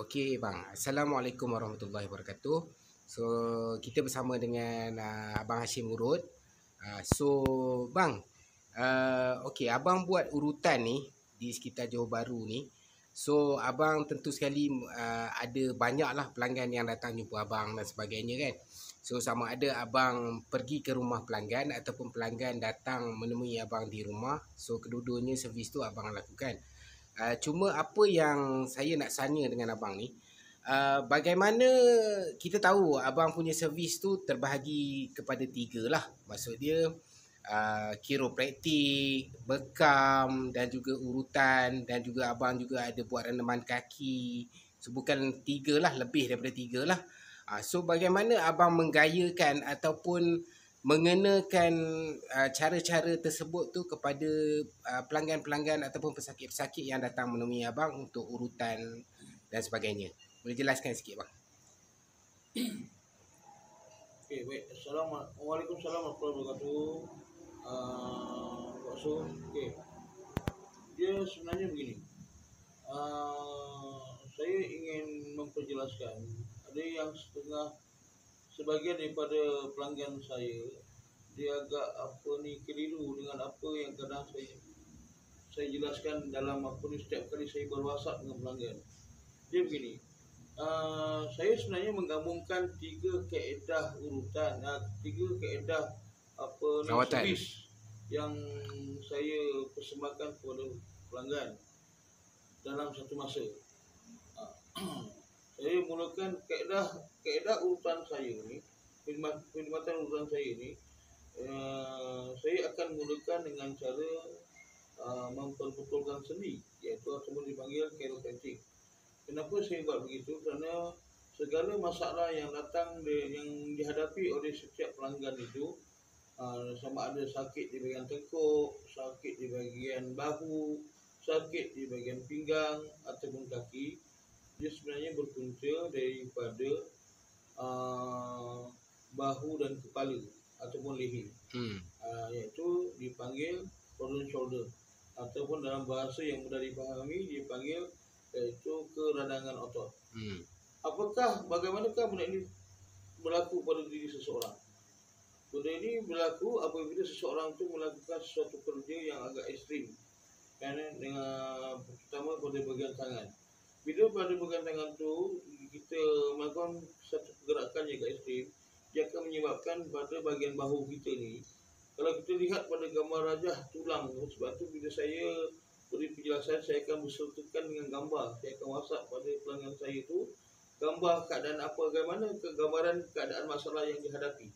Okey bang, Assalamualaikum warahmatullahi wabarakatuh. So kita bersama dengan Abang Hashim Urut. Bang, okey abang buat urutan ni di sekitar Johor Bahru ni. So abang tentu sekali ada banyaklah pelanggan yang datang jumpa abang dan sebagainya kan. So sama ada abang pergi ke rumah pelanggan ataupun pelanggan datang menemui abang di rumah. So kedua-duanya servis tu abang lakukan. Cuma apa yang saya nak tanya dengan abang ni, bagaimana kita tahu abang punya servis tu terbahagi kepada tiga lah. Maksud dia kiropraktik, bekam dan juga urutan, dan juga abang juga ada buat reneman kaki. So bukan tiga lah, lebih daripada tiga lah. So bagaimana abang menggayakan ataupun mengenakan cara-cara tersebut tu kepada pelanggan-pelanggan ataupun pesakit-pesakit yang datang menemui abang untuk urutan dan sebagainya. Boleh jelaskan sikit bang? Okey, baik. Waalaikumsalam warahmatullahi wabarakatuh. Pak Su, okey. Dia sebenarnya begini. Saya ingin memperjelaskan. Ada yang sebagian daripada pelanggan saya, dia agak keliru dengan apa yang kadang saya jelaskan dalam setiap kali saya berwasap dengan pelanggan. Dia begini. Saya sebenarnya menggabungkan tiga kaedah urutan, tiga kaedah servis yang saya persembahkan kepada pelanggan dalam satu masa. Saya mulakan kaedah urutan saya ni, perkhidmatan urutan saya ni. Saya akan mulakan dengan cara memperbetulkan sendi, iaitu ataupun dipanggil chiropractic. Kenapa saya buat begitu? Kerana segala masalah yang yang dihadapi oleh setiap pelanggan itu, sama ada sakit di bahagian tengkuk, sakit di bahagian bahu, sakit di bahagian pinggang ataupun kaki, dia sebenarnya berpunca daripada bahu dan kepala ataupun leher. Iaitu dipanggil frozen shoulder, ataupun dalam bahasa yang mudah dipahami dipanggil iaitu keradangan otot. Bagaimanakah benda ini berlaku pada diri seseorang? Benda ini berlaku apabila seseorang itu melakukan sesuatu kerja yang agak ekstrim, dengan terutama pada bahagian tangan. Bila pada bahagian tangan tu kita melakukan satu pergerakan yang agak ekstrim, dia akan menyebabkan pada bahagian bahu kita ni, kalau kita lihat pada gambar rajah tulang, sebab tu bila saya beri penjelasan, saya akan bersertakan dengan gambar. Saya akan WhatsApp pada pelanggan saya tu gambar keadaan bagaimana gambaran keadaan masalah yang dihadapi.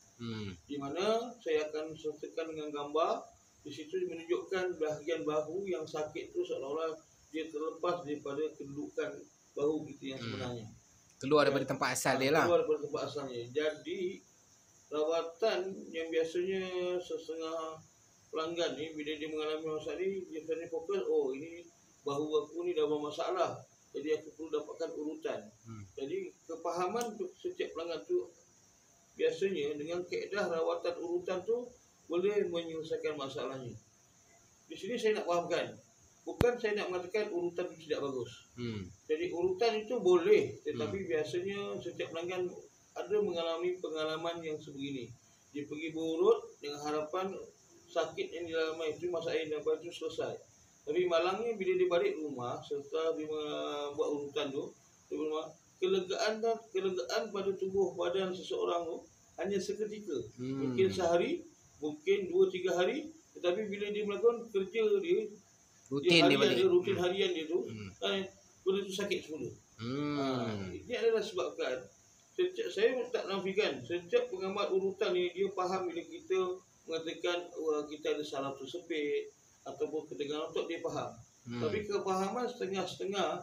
Di mana saya akan sertakan dengan gambar. Di situ menunjukkan bahagian bahu yang sakit tu seolah-olah dia terlepas daripada kedudukan bahu kita yang sebenarnya. Keluar daripada tempat asal dia lah. Keluar daripada tempat asalnya. Jadi rawatan yang biasanya setengah pelanggan ni, bila dia mengalami masalah ni, dia sebenarnya fokus, ini bahu aku ni dah bermasalah, jadi aku perlu dapatkan urutan. Jadi kepahaman setiap pelanggan tu biasanya dengan kaedah rawatan urutan tu boleh menyelesaikan masalahnya. Di sini saya nak fahamkan, bukan saya nak mengatakan urutan itu tidak bagus. Jadi urutan itu boleh, tetapi biasanya setiap pelanggan ada mengalami pengalaman yang sebegini. Dia pergi berurut dengan harapan sakit yang dialami itu, masalah yang dapat itu selesai. Tapi malangnya bila dia balik rumah serta dia buat urutan tu, kelegaan pada tubuh badan seseorang tu hanya seketika. Mungkin sehari, mungkin 2-3 hari, tetapi bila dia melakukan kerja dia, rutin harian dia tu, benda tu sakit semula. Ini adalah sebabkan saya tak nafikan setiap pengamat urutan ni dia faham bila kita mengatakan kita ada saraf tersepit ataupun ketegangan otot, dia faham. Tapi kefahaman setengah-setengah,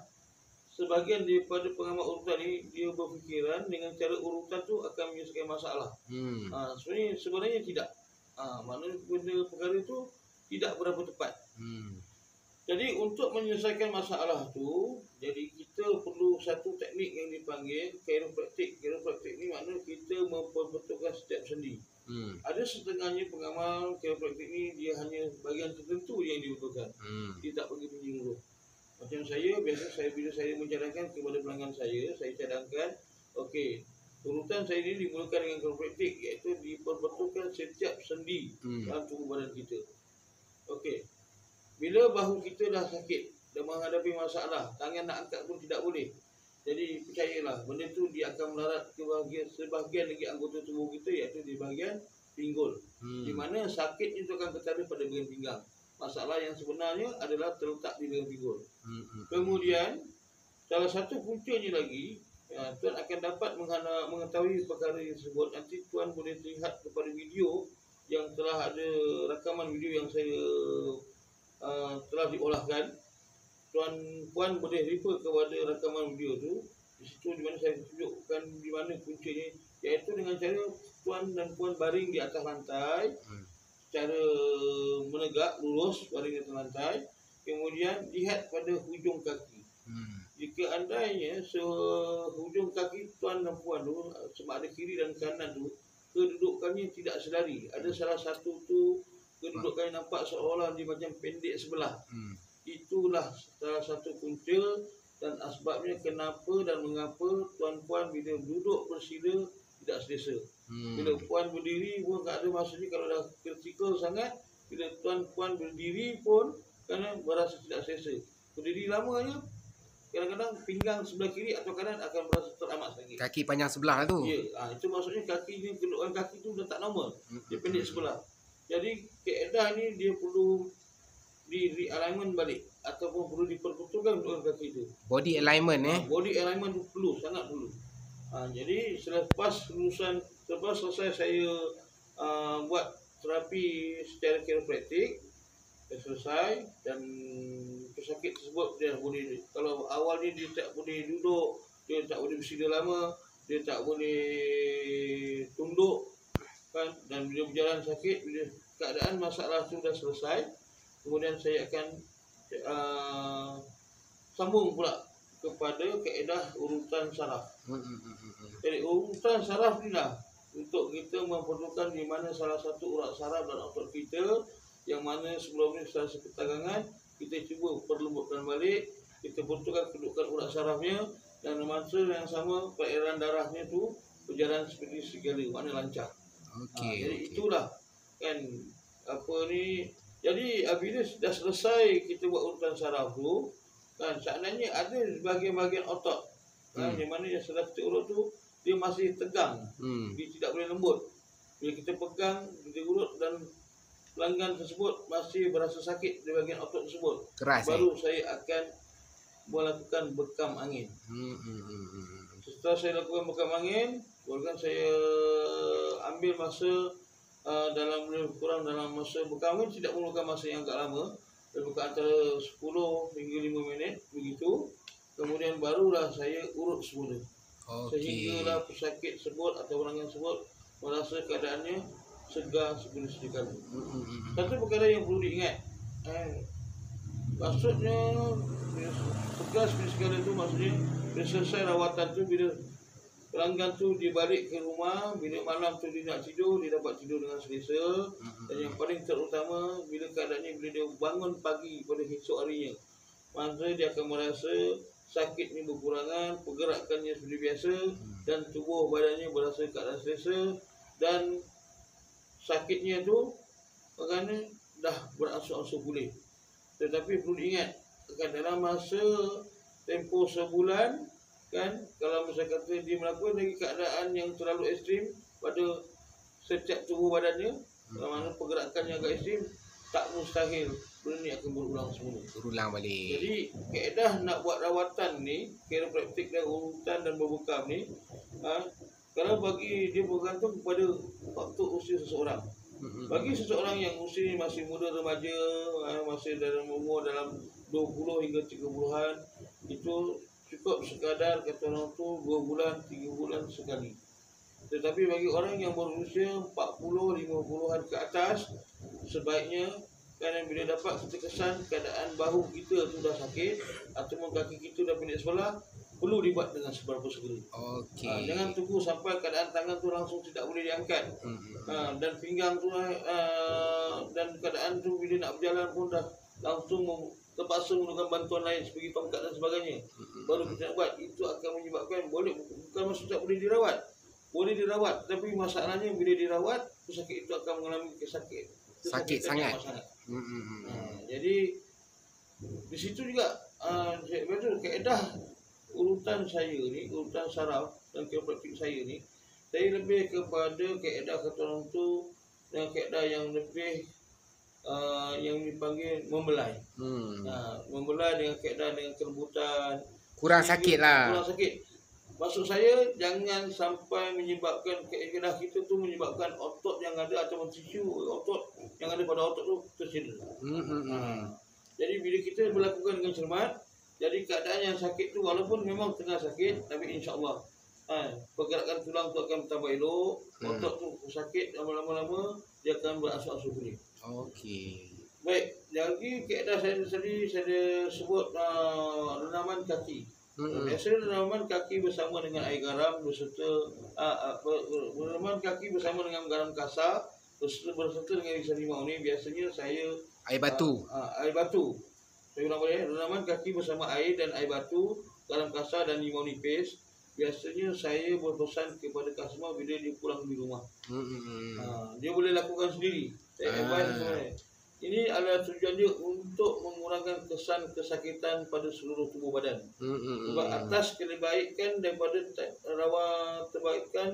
sebahagian daripada pengamat urutan ni dia berfikiran dengan cara urutan tu akan menyelesaikan masalah. Sebenarnya tidak. Maknanya benda perkara tu tidak berapa tepat. Jadi untuk menyelesaikan masalah tu, jadi kita perlu satu teknik yang dipanggil chiropractic. Chiropractic ni maknanya kita memperbetulkan setiap sendi. Ada setengahnya pengamal chiropractic ni dia hanya bahagian tertentu yang dibetulkan. Dia tak pergi menyeluruh. Macam saya, biasa bila saya mencadankan kepada pelanggan saya cadangkan, okey, urutan saya ini dimulakan dengan chiropraktik, iaitu diperbetulkan setiap sendi dalam tubuh badan kita. Okey, bila bahu kita dah sakit, dah menghadapi masalah, tangan nak angkat pun tidak boleh. Jadi percayalah, benda tu dia akan melarat ke sebahagian lagi anggota tubuh kita, iaitu di bahagian pinggul. Di mana sakitnya itu akan ketara pada bahagian pinggang. Masalah yang sebenarnya adalah terletak di bahagian pinggul. Kemudian salah satu puncanya lagi, tuan akan dapat mengetahui perkara tersebut. Nanti tuan boleh lihat kepada video yang telah ada rakaman video yang saya telah diolahkan. Tuan-puan boleh refer kepada rakaman video tu. Di situ di mana saya tunjukkan di mana puncanya, iaitu dengan cara tuan dan puan baring di atas lantai secara menegak, lurus, baring di atas lantai. Kemudian lihat pada hujung kaki. Jika andainya hujung kaki tuan dan puan tu, sama ada kiri dan kanan tu, kedudukannya tidak sedari. Ada salah satu tu kedudukannya nampak seolah dia macam pendek sebelah. Itulah salah satu punca dan asbabnya kenapa dan mengapa tuan-puan bila duduk bersila tidak selesa. Bila puan berdiri pun tak ada, maksudnya kalau dah kritikal sangat, bila tuan-puan berdiri pun kerana berasa tidak selesa. Berdiri lamanya, kadang-kadang pinggang sebelah kiri atau kanan akan berasa teramat sakit. Kaki panjang sebelah tu. Ya, itu maksudnya kaki ni, kedudukan kaki tu dah tak normal. Dia pendek sebelah. Jadi kaedah ni dia perlu di realignment balik ataupun perlu diperbetulkan untuk kaki itu. Body alignment Body alignment tu perlu, sangat perlu. Jadi selepas selesai saya buat terapi secara chiropraktik, dah selesai dan pesakit tersebut dia boleh, kalau awal ni dia tak boleh duduk, dia tak boleh bersila lama, dia tak boleh tunduk kan, dan bila berjalan sakit, bila keadaan masalah tu dah selesai, kemudian saya akan sambung pula kepada kaedah urutan saraf. Jadi urutan saraf ni lah untuk kita memperlukan di mana salah satu urat saraf dan otot kita yang mana sebelum ni secara seketegangan, kita cuba perlembutkan balik, kita betulkan kedudukan urat sarafnya, dan masa yang sama perairan darahnya tu berjalan seperti segala, makna lancar. Jadi itulah kan apa ni. Jadi bila dah selesai kita buat urutan saraf tu kan, seandainya ada bahagian-bahagian otot yang mana yang setelah kita urut tu dia masih tegang, dia tidak boleh lembut. Bila kita pegang, kita urut dan pelanggan tersebut masih berasa sakit di bahagian otot tersebut, keras, baru saya akan melakukan bekam angin. Setelah saya lakukan bekam angin, bahkan saya ambil masa dalam lebih kurang dalam masa bekam angin, tidak memerlukan masa yang agak lama, lebih kurang antara 10 hingga 5 minit begitu. Kemudian barulah saya urut semula. Sehinggalah pesakit tersebut atau pelanggan tersebut merasa keadaannya segar seperti sedia kala. Satu perkara yang perlu diingat, maksudnya segar seperti sedia kala itu maksudnya bila selesai rawatan tu, bila pelanggan tu dia balik ke rumah, bila malam tu dia nak tidur, dia dapat tidur dengan selesa. Dan yang paling terutama, bila keadaannya bila dia bangun pagi pada esok harinya, maka dia akan merasa sakitnya berkurangan, pergerakannya seperti biasa, dan tubuh badannya berasa keadaan selesa, dan sakitnya tu kerana dah beransur-ansur pulih. Tetapi perlu diingat, dalam masa tempoh sebulan kan, kalau misalnya kata dia melakukan lagi keadaan yang terlalu ekstrim pada setiap tubuh badannya, mana pergerakan yang agak ekstrim, tak mustahil benda ni akan berulang balik. Jadi kaedah nak buat rawatan ni, chiropraktik dan urutan dan berbekam ni, kalau bagi dia bergantung kepada faktor usia seseorang. Bagi seseorang yang usia masih muda remaja, masih dalam umur dalam 20 hingga 30-an, itu cukup sekadar kata orang tu 2 bulan, 3 bulan sekali. Tetapi bagi orang yang berusia 40, 50-an ke atas, sebaiknya kerana bila dapat kita kesan keadaan bahu kita tu dah sakit ataupun kaki kita dah pendek sebelah, perlu dibuat dengan seberapa segera. Jangan tunggu sampai keadaan tangan tu langsung tidak boleh diangkat, dan pinggang tu dan keadaan tu bila nak berjalan pun dah langsung terpaksa menggunakan bantuan lain seperti tongkat dan sebagainya, baru kita nak buat. Itu akan menyebabkan bukan maksud tak boleh dirawat. Boleh dirawat, tapi masalahnya bila dirawat, pesakit itu akan mengalami Sakit sangat. Jadi di situ juga betul kaedah urutan saya ni, urutan saraf dan kiropraktik saya ni, saya lebih kepada kaedah kata orang tu dengan kaedah yang lebih yang dipanggil membelai. Membelai dengan kaedah dengan kelembutan. Kurang sakit lah. Kurang sakit. Maksud saya jangan sampai menyebabkan kaedah kita tu menyebabkan otot yang ada atau tisu otot yang ada pada otot tu tercedera. Jadi bila kita melakukan dengan cermat, jadi keadaan yang sakit tu walaupun memang tengah sakit, tapi insya-Allah pergerakan tulang tu akan tambah elok, otot tu sakit lama-lama dia akan berasuh-asuh pulih. Okey. Baik, lagi kaedah saya tadi saya sebut renaman kaki. Biasanya renaman kaki bersama dengan air garam beserta renaman kaki bersama dengan garam kasar berserta dengan irisan limau ni biasanya saya Air batu. Air batu. Saya ulang balik, renaman kaki bersama air dan air batu, garam kasar dan limau nipis. Biasanya saya berpesan kepada customer bila dia pulang di rumah. Dia boleh lakukan sendiri. Saya advise sebenarnya. Ini adalah tujuan dia untuk mengurangkan kesan kesakitan pada seluruh tubuh badan. Sebab atas kebaikan daripada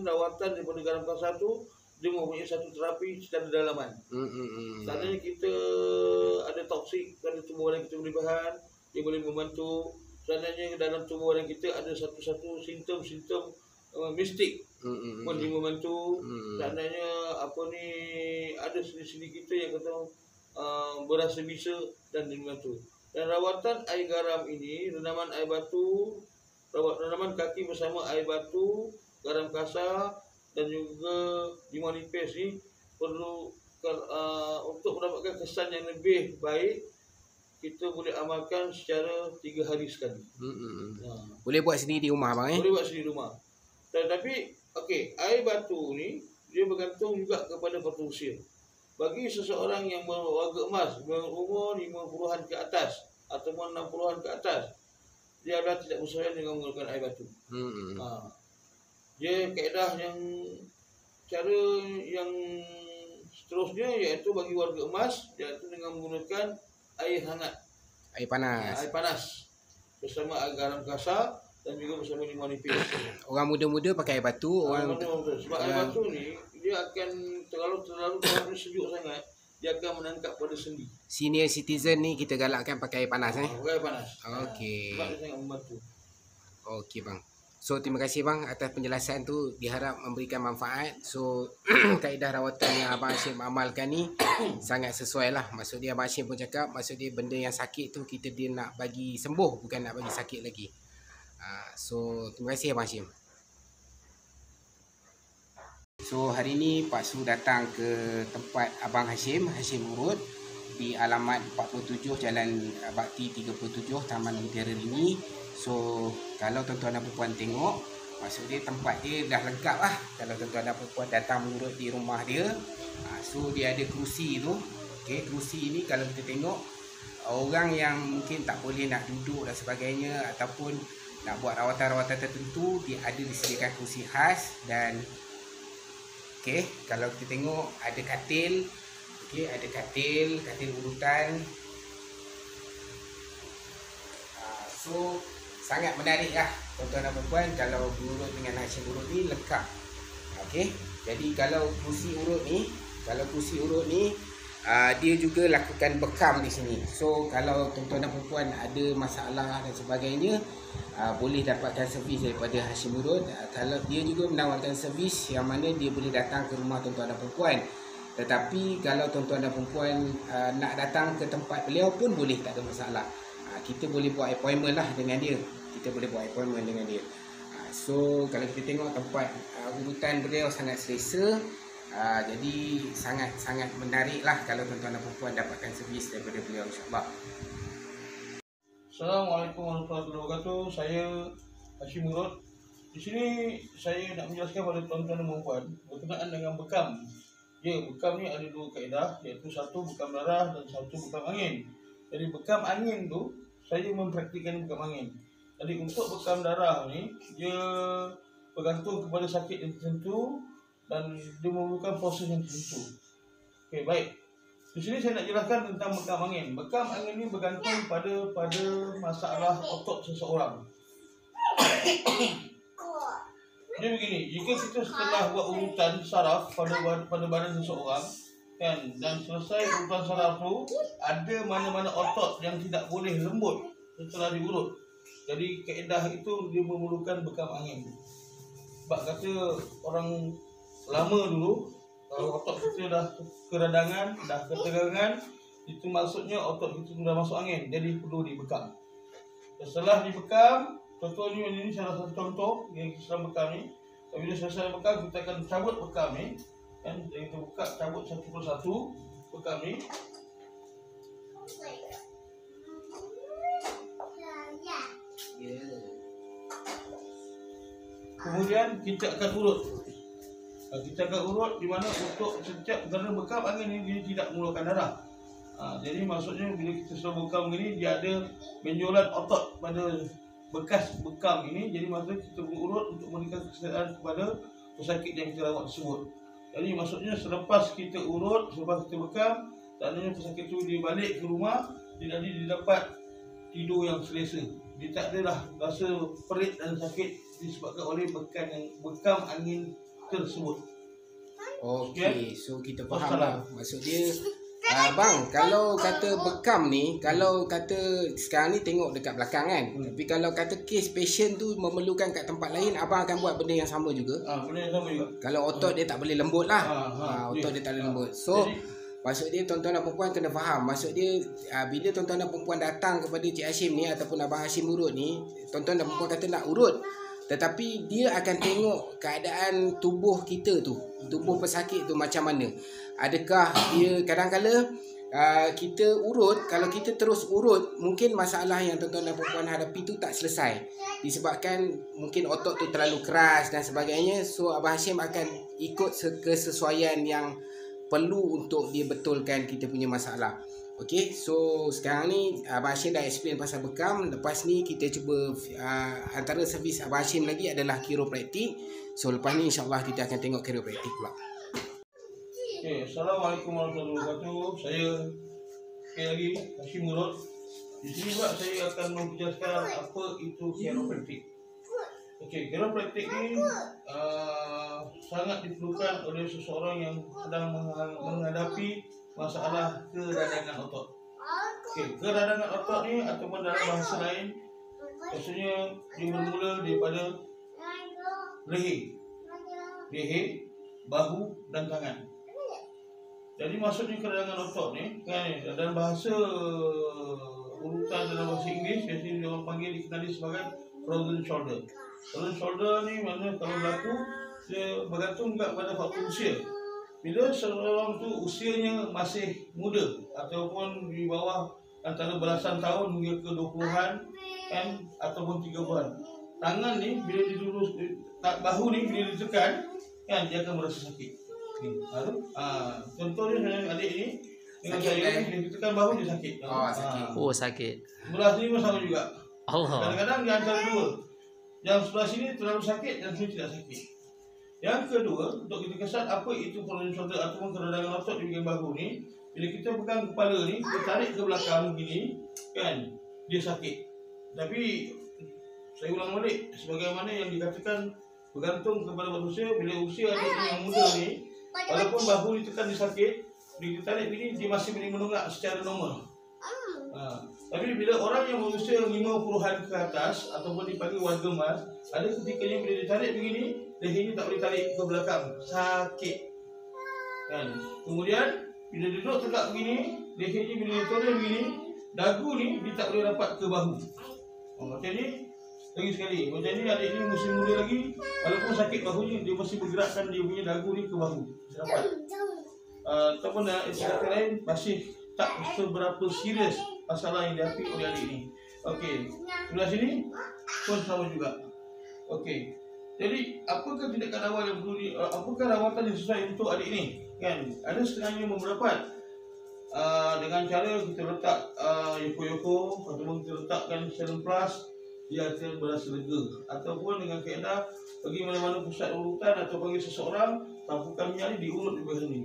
rawatan daripada garam kasar tu, dia mempunyai satu terapi secara dalaman. Seandainya kita ada toksik pada tubuh badan kita berlebihan, dia boleh membantu. Seandainya dalam tubuh badan kita ada satu-satu simptom-simptom mistik pun dia membantu. Seandainya ada sendi-sendi kita yang kata berasa bisa dan dia membantu. Dan rawatan air garam ini, renaman air batu, renaman kaki bersama air batu, garam kasar dan juga limau nipis ni perlu untuk mendapatkan kesan yang lebih baik. Kita boleh amalkan secara 3 hari sekali. Boleh buat sendiri di rumah bang Boleh buat sendiri di rumah. Tetapi okey, air batu ni dia bergantung juga kepada faktor usia. Bagi seseorang yang berwarga emas berumur 50-an ke atas ataupun 60-an ke atas, dia adalah tidak bersesuaian dengan menggunakan air batu. Dia kaedah yang cara yang seterusnya iaitu bagi warga emas iaitu dengan menggunakan air hangat, air panas. Air panas bersama garam kasar dan juga bersama limau nipis. Orang muda-muda pakai air batu, orang sebab air batu ni dia akan terlalu sejuk sangat, dia akan menangkap pada sendi. Senior citizen ni kita galakkan pakai air panas pakai air panas. Okey. Sebab dia sangat membantu. Okey bang. So terima kasih bang atas penjelasan tu, diharap memberikan manfaat. So kaedah rawatan yang Abang Hashim amalkan ni sangat sesuai lah. Maksud dia Abang Hashim pun cakap, maksud dia benda yang sakit tu dia nak bagi sembuh, bukan nak bagi sakit lagi. So terima kasih Abang Hashim. So hari ni Pak Su datang ke tempat Abang Hashim Urut di alamat 47 Jalan Bakti 37 Taman Mutiara Rini. So kalau tuan-tuan dan puan tengok, maksud dia tempat dia dah lengkap lah. Kalau tuan-tuan dan puan datang mengurut di rumah dia, so dia ada kerusi tu. Okay, kerusi ni kalau kita tengok, orang yang mungkin tak boleh nak duduk dan sebagainya ataupun nak buat rawatan-rawatan tertentu, dia ada disediakan kerusi khas. Dan okay, kalau kita tengok ada katil. Okay, ada katil urutan. So sangat menarik lah tuan-tuan dan puan kalau urut dengan Hashim Urut ni lengkap. Okey, jadi kalau kursi urut ni dia juga lakukan bekam di sini. So kalau tuan-tuan dan puan ada masalah dan sebagainya, boleh dapatkan servis daripada Hashim Urut. Kalau dia juga menawarkan servis yang mana dia boleh datang ke rumah tuan-tuan dan puan. Tetapi kalau tuan-tuan dan puan nak datang ke tempat beliau pun boleh, tak ada masalah. Kita boleh buat appointment lah dengan dia. So kalau kita tengok tempat urutan beliau sangat selesa. Jadi sangat menarik lah kalau tuan-tuan dan puan dapatkan servis daripada beliau, insyaAllah. Assalamualaikum warahmatullahi wabarakatuh. Saya Hashim Urut. Di sini saya nak menjelaskan kepada tuan-tuan dan puan berkenaan dengan bekam. Ya, bekam ni ada 2 kaedah, iaitu satu bekam darah dan satu bekam angin. Jadi bekam angin tu, saya mempraktikkan bekam angin. Jadi untuk bekam darah ni, dia bergantung kepada sakit yang tertentu dan dia memerlukan proses yang tertentu. Okey, baik. Di sini saya nak jelaskan tentang bekam angin. Bekam angin ni bergantung pada masalah otot seseorang. Dia begini, jika kita setelah buat urutan saraf pada badan seseorang, kan, dan selesai urutan saraf tu, ada mana-mana otot yang tidak boleh lembut setelah diurut. Jadi kaedah itu dia memerlukan bekam angin. Sebab kata orang lama dulu, kalau otot kita dah keradangan, dah ketegangan, itu maksudnya otot kita sudah masuk angin, jadi perlu dibekam. Setelah dibekam, contohnya ini salah satu contoh yang kita bekam ni. Bila selesai bekam, kita akan cabut bekam ni, kan? Jadi kita buka, cabut satu persatu bekam ni. Kemudian kita akan urut. Kita akan urut di mana untuk setiap, kerana bekam angin ni dia tidak mengeluarkan darah. Jadi maksudnya bila kita sudah bekam ni, dia ada benjolan otot pada bekas bekam ini. Jadi maksudnya kita urut untuk memberikan kesihatan kepada pesakit yang kita rawat tersebut. Jadi maksudnya selepas kita urut, selepas kita bekam, tandanya pesakit itu dia balik ke rumah, dia dapat tidur yang selesa. Dia tak adalah rasa perit dan sakit disebabkan oleh bekam angin tersebut. Okey, so kita faham lah. Maksud dia, bang, kalau kata bekam ni, kalau kata sekarang ni tengok dekat belakang kan, tapi kalau kata kes patient tu memerlukan kat tempat lain, abang akan buat benda yang sama juga. Benda yang sama juga. Kalau otot dia tak boleh lembut lah. Otot dia tak boleh lembut. So maksud dia tuan-tuan dan perempuan kena faham. Maksud dia bila tuan-tuan dan perempuan datang kepada Cik Hashim ni ataupun Abang Hashim urut ni, tuan-tuan dan perempuan kata nak urut, tetapi dia akan tengok keadaan tubuh kita tu, tubuh pesakit tu macam mana. Adakah dia kadang-kala kita urut, kalau kita terus urut, mungkin masalah yang tuan-tuan dan perempuan hadapi tu tak selesai. Disebabkan mungkin otot tu terlalu keras dan sebagainya. So Abang Hashim akan ikut kesesuaian yang perlu untuk dia betulkan kita punya masalah. Okey, so sekarang ni Abang Hashim dah explain pasal bekam. Lepas ni kita cuba antara servis Abang Hashim lagi adalah chiropraktik. So lepas ni insyaAllah kita akan tengok chiropraktik pula. Okay, Assalamualaikum warahmatullahi wabarakatuh. Saya sekali lagi Hashim Murad. Di sini pula saya akan menjelaskan apa itu chiropraktik. Okey, chiropraktik ni sangat diperlukan oleh seseorang yang sedang menghadapi masalah keradangan otot. Okey, keradangan otot ni ataupun dalam bahasa lain, maksudnya dia bermula daripada leher, bahu dan tangan. Jadi maksudnya keradangan otot ni kan, dalam bahasa urutan dalam bahasa Inggeris biasanya orang panggil, dikenali sebagai frozen shoulder. Frozen shoulder ni maknanya kalau berlaku dia bergantung juga pada faktor usia. Bila seorang tu usianya masih muda ataupun di bawah antara belasan tahun hingga ke 20-an kan, ataupun 30-an, tangan ni bila dilurus, bahu ni bila ditekan kan, dia akan merasa sakit. Contohnya dengan adik ni dengan saya ni, bila ditekan bahu dia sakit. Oh sakit. Sebelah sini pun sama juga. Allah. Kadang-kadang di antara dua, yang sebelah sini terlalu sakit dan sini tidak sakit. Yang kedua, untuk kita kesan apa itu frozen shoulder ataupun keradangan otot di bahagian bahu ni, bila kita pegang kepala ni, kita tarik ke belakang begini, kan, dia sakit. Tapi saya ulang balik, sebagaimana yang dikatakan bergantung kepada manusia. Bila usia adik yang muda ni, walaupun bahu ditekan dia sakit, bila kita tarik begini, dia masih boleh menunggak secara normal. Tapi bila orang yang berusia 50-an ke atas ataupun dipanggil warga emas, ada ketikanya bila ditarik begini, lehernya tak boleh tarik ke belakang, sakit kan. Kemudian bila duduk tegak begini, lehernya bila ditarik begini, dagu ni dia tak boleh dapat ke bahu. Macam ni lagi sekali, macam ni adik ni masih muda lagi, walaupun sakit bahunya, dia masih bergerakkan dia punya dagu ni ke bahu, dapat. Ataupun istilah lain, masih tak seberapa serius masalah yang dihadapi oleh adik ni. Okey, sebelah sini pun sama juga. Okey, jadi apakah tindakan awal yang perlu apakah rawatan yang sesuai untuk adik ni? Kan, ada setengahnya yang mendapat dengan cara kita letak yoko-yoko ataupun kita letakkan serum plus, dia akan berasa lega. Ataupun dengan kaedah bagi mana-mana pusat urutan atau bagi seseorang tapukan minyak ni diurut di bahagian ni.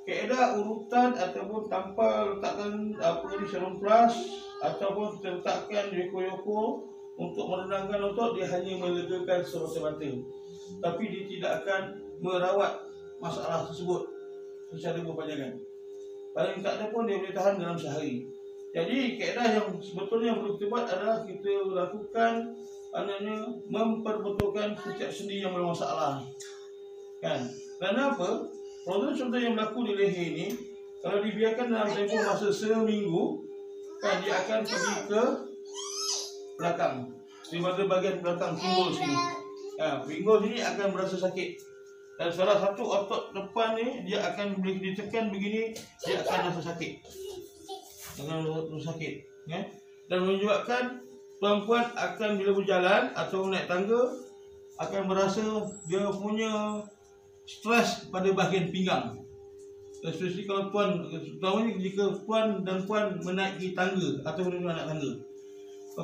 Kaedah urutan ataupun tanpa letakkan serum plus ataupun kita letakkan yoko-yoko untuk menenangkan otot, dia hanya melegakan semata-mata, tapi dia tidak akan merawat masalah tersebut secara berpanjangan. Paling tak ada pun dia boleh tahan dalam sehari. Jadi kaedah yang sebetulnya yang perlu kita buat adalah kita lakukan memperbetulkan setiap sendi yang bermasalah. Kan? Kerana apa? Problem contoh yang berlaku di leher ni, kalau dibiarkan dalam tempoh masa seminggu, kan dia akan pergi ke belakang. Di bahagian belakang pinggul sini. Pinggul sini akan berasa sakit. Dan salah satu otot depan ni dia akan boleh ditekan begini, dia akan rasa sakit. Dan menyebabkan perempuan akan bila berjalan atau naik tangga akan merasa dia punya stres pada bahagian pinggang. Especially kalau puan, terutamanya jika puan dan puan menaiki tangga atau menaik tangga.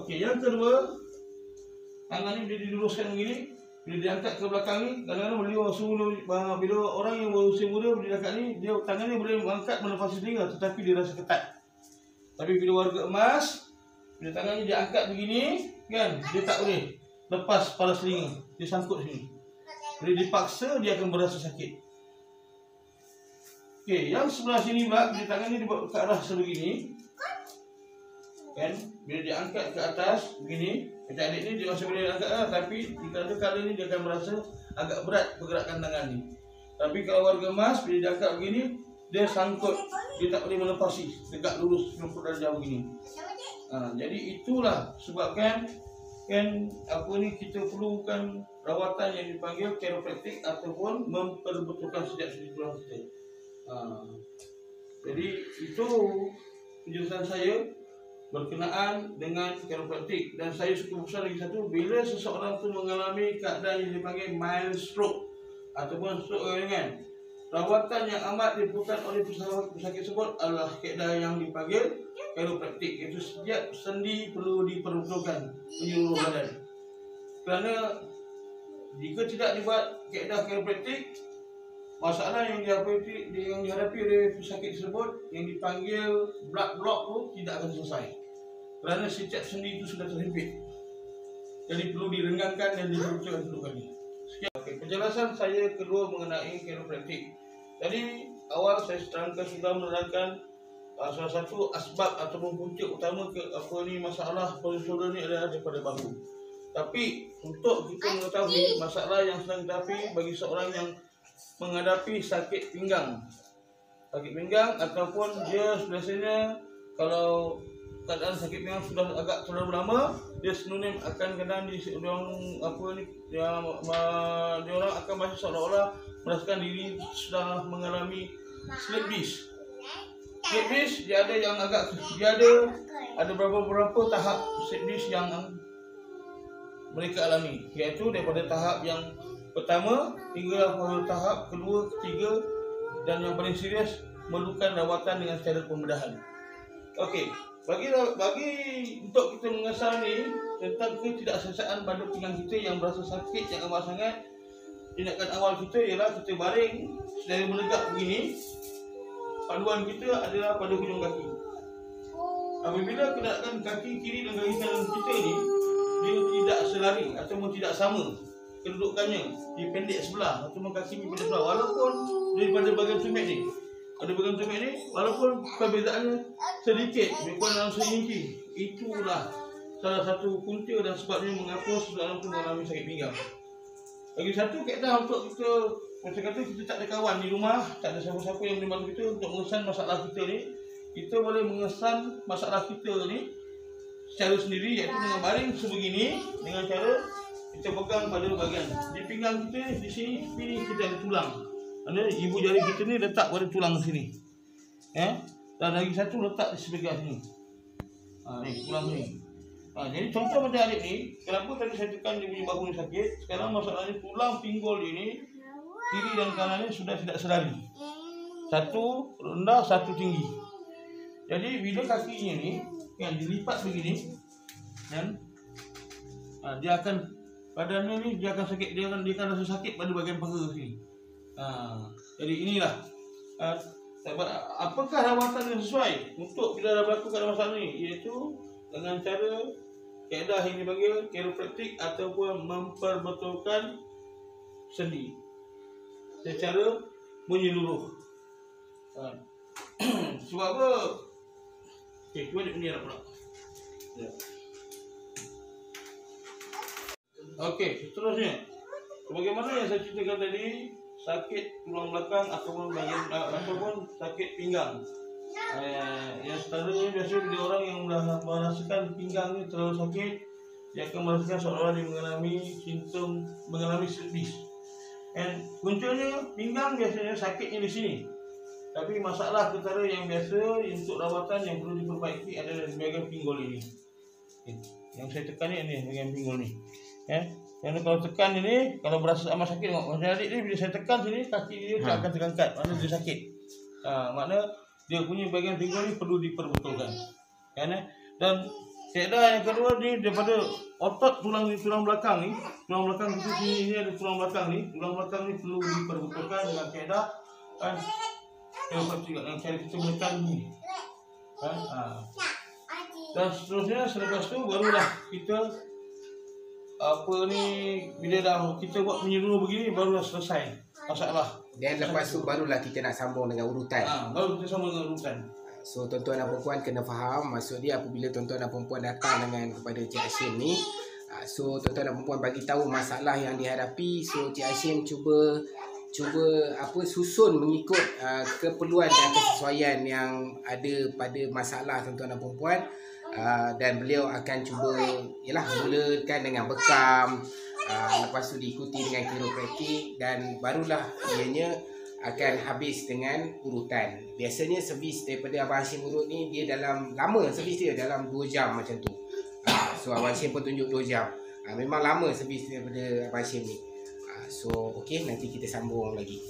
Okey, yang kedua, tangan ni dia diluruskan begini. Bila diangkat ke belakang ni, kadang-kadang bila orang yang berusia muda bila angkat ni, dia tangan ni boleh mengangkat menepasi telinga, tetapi dia rasa ketat. Tapi bila warga emas, bila tangan ni dia angkat begini, kan, dia tak boleh lepas paras telinga, dia sangkut sini. Bila dipaksa, dia akan berasa sakit. Okey, yang sebelah sini pula, bila tangan ni dibuat ke arah sebegini, kan, bila dia angkat ke atas begini, macam adik ni dia masih boleh angkat lah, tapi kala ni dia akan merasa agak berat pergerakan tangan ni. Tapi kalau warga emas bila dia angkat begini, dia sangkut, dia tak boleh melepasi, tegak lurus 90 darjah begini. Jadi itulah sebabkan kita perlukan rawatan yang dipanggil chiropractic ataupun memperbetulkan setiap sendi tulang kita. Jadi itu penjelasan saya berkenaan dengan chiropractic. Dan saya suka besar lagi satu, bila seseorang tu mengalami keadaan yang dipanggil mild stroke ataupun stroke ringan, rawatan yang amat diperlukan oleh pesakit tersebut adalah kaedah yang dipanggil chiropractic, iaitu setiap sendi perlu diperbetulkan menyeluruh badan. Kerana jika tidak dibuat kaedah chiropractic, masalah yang dihadapi oleh pesakit tersebut yang dipanggil blood block tu tidak akan selesai. Kerana setiap sendi itu sudah terhimpit. Jadi perlu direnggangkan dan diperlukan kedudukannya. Sekian. Penjelasan saya kedua mengenai chiropractic. Tadi awal saya sudah menerangkan salah satu asbab ataupun punca utama masalah shoulder ni adalah daripada bahu. Tapi untuk kita mengetahui masalah yang sedang dihadapi bagi seorang yang menghadapi sakit pinggang ataupun dia biasanya kalau keadaan sakit pinggang sudah agak terlalu lama, dia sinonim akan kadang dia orang akan masih seolah-olah merasakan diri sudah mengalami slip disc. Slip disc dia ada beberapa tahap slip disc yang mereka alami, iaitu daripada tahap yang pertama hingga tahap kedua, ketiga, dan yang paling serius memerlukan rawatan dengan cara pembedahan. Okey, bagi untuk kita mengasah ni tentang ketidakselesaan pada pinggang kita yang berasa sakit yang amat sangat, tindakan awal kita ialah kita baring sedaya menegak begini. Panduan kita adalah pada hujung kaki. Apabila keadaan kaki kiri dan kaki kanan kita ni dia tidak selari ataupun tidak sama kedudukannya, dia pendek sebelah ataupun kaki pendek sebelah, walaupun daripada bahagian tumit ni, walaupun perbezaannya sedikit, lebih kurang dalam seinci, itulah salah satu punca dan sebabnya mengapa seseorang itu mengalami sakit pinggang. Lagi satu kaedah untuk kita, macam kata kita tak ada kawan di rumah, tak ada siapa-siapa yang boleh bantu kita untuk mengesan masalah kita ni, kita boleh mengesan masalah kita ni secara sendiri, iaitu dengan baring sebegini, dengan cara kita pegang pada bahagian di pinggang kita, di sini kita ada tulang. Ibu jari kita ni letak pada tulang sini. Dan lagi satu letak di sebelah sini. Ni tulang ni. Jadi contoh macam adik ni, kenapa tadi saya tekan dia punya bahu ni sakit, sekarang masalahnya tulang pinggul dia ni kiri dan kanan ni sudah tidak selari. Satu rendah, satu tinggi. Jadi bila kakinya ni yang dilipat begini kan, dia akan badannya ni dia akan sakit, dia akan rasa sakit pada bahagian paha sini. Jadi inilah apakah rawatan yang sesuai untuk bila dah berlaku keadaan masalah ni, iaitu dengan cara kaedah yang dipanggil chiropraktik ataupun memperbetulkan sendi secara menyeluruh. Sebab apa? Okey, cuba ni nak pula. Ya. Okey, seterusnya. Sebagaimana yang saya ceritakan tadi, sakit tulang belakang ataupun ataupun sakit pinggang. Yang seterusnya biasanya bila orang yang merasakan pinggang ni terlalu sakit, dia akan merasakan seolah-olah dia mengalami servis. Dan puncanya pinggang biasanya sakitnya di sini. Tapi masalah ketara yang biasa untuk rawatan yang perlu diperbaiki adalah di bahagian pinggul ini. Yang saya tekan ni bahagian pinggul ni. Yang kalau tekan ini, kalau berasa amat sakit, tengok macam adik ni bila saya tekan sini, kaki dia akan terangkat, maknanya dia sakit. Makna dia punya bahagian pinggul ni perlu diperbetulkan. Dan kaedah yang kedua ni daripada otot tulang belakang ni, tulang belakang kita sini ada tulang belakang ni perlu diperbetulkan dengan kaedah yang cara kita menekan ni. Dan seterusnya selepas tu barulah kita bila dah kita buat menyeluruh begini barulah selesai masalah. Dan lepas tu barulah kita nak sambung dengan urutan. Baru kita sambung dengan urutan. So tuan-tuan dan perempuan kena faham, maksud dia apabila tuan-tuan dan perempuan datang kepada Cik Hashim ni, so tuan-tuan dan perempuan bagi tahu masalah yang dihadapi, so Cik Hashim cuba susun mengikut keperluan dan kesesuaian yang ada pada masalah tuan-tuan dan perempuan. Dan beliau akan cuba mulakan dengan bekam, lepas tu diikuti dengan chiropraktik, dan barulah ianya akan habis dengan urutan. Biasanya servis daripada Abang Hashim urut ni dia lama servis dia dalam 2 jam macam tu. So Abang Hashim pun tunjuk 2 jam. Memang lama servis daripada Abang Hashim ni. So okey, nanti kita sambung lagi.